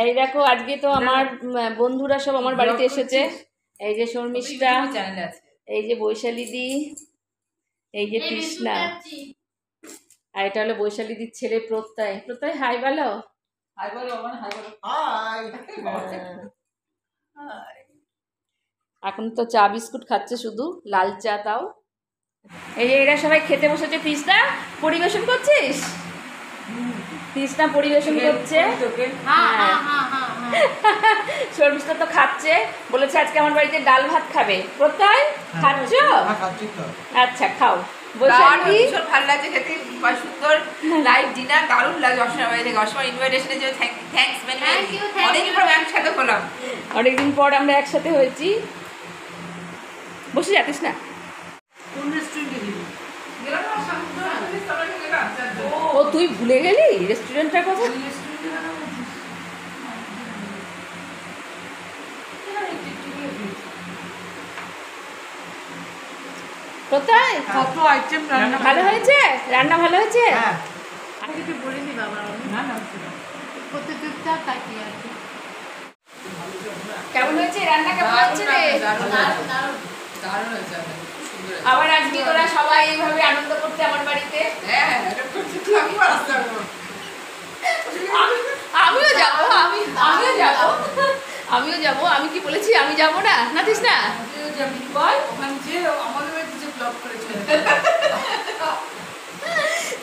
এই দেখো আজকে তো আমার বন্ধুরা সব আমার বাড়িতে এসেছে। এই যে শর্মিষ্ঠা, এই যে বৈশালীদি, এই যে কৃষ্ণা, আর এটা হলো বৈশালীদির ছেলে প্রত্যয়। প্রত্যয় হাই বলো। হাই বলো, হাই বলো। হাই। এখন তো চা বিস্কুট খাচ্ছে, শুধু লাল চা তাও। এই যে এরা সবাই খেতে বসেছে। কৃষ্ণা পরিবেশন করছিস? কৃষ্ণা পরিবেশন করছে। শর্মিষ্ঠা তো খাচ্ছে, বলেছে আজকে আমার বাড়িতে ডাল ভাত খাবে। প্রত্যয় খাচ্ছ? আচ্ছা খাও। বৈশালী ভালো লাগছে খেতে, সুন্দর লাইভ ডিনার দারুণ লাগে। অসময় বাড়ি থেকে অসময় ইনভাইটেশনের জন্য থ্যাঙ্কস। অনেকদিন পর একসাথে হলাম, অনেকদিন পর আমরা একসাথে হয়েছি। বসে যাতিস না? ও তুই ভুলে গেলি রেস্টুরেন্টটার কথা? কোথায় কত আইটেম রান্না ভালো হয়েছে? রান্না ভালো হয়েছে? হ্যাঁ। কিছু বলিনি বাবা। না না কত চুপচাপ থাকি আর কি। কেমন হয়েছে রান্না? কেমন হচ্ছে রে? দারুণ হয়েছে। আবার আজকে তোরা সবাই এইভাবে আনন্দ করতে আমার বাড়িতে। হ্যাঁ আমিও যাবো। আমিও যাবো। আমিও যাবো। আমি কি বলেছি আমি যাবো না? নাতিস না বল।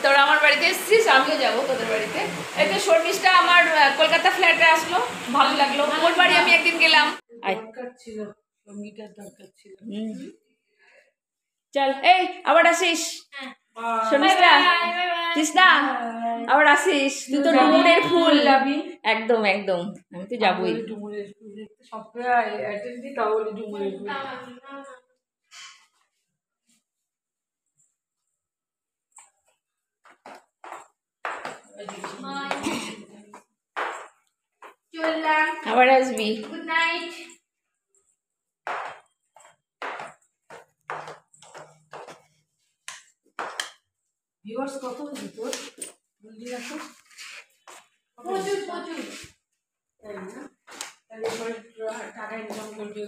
তোরা আমার বাড়িতে এসেছিস, আমিও যাবো তোদের বাড়িতে। এই তো শর্মিষ্ঠা আমার কলকাতা ফ্ল্যাটে আসলো, ভালো লাগলো। ওর বাড়ি আমি একদিন গেলাম। চল এই আবার আসিস শর্মিষ্ঠা। কৃষ্ণা আবার আসিস। তুই তো ডুমুরের ফুল। একদম একদম, আমি তো যাবোই। ডুমুরের ফুল দেখতে সবসময় অ্যাটেন্ড দিই, তাহলে ডুমুরের ফুল। আবার আসবি। Good night. ভিউয়ার্স কত হয়েছে তোর? বললি রাখো। প্রচুর প্রচুর। তাই না? তাহলে টাকা ইনকাম করবে।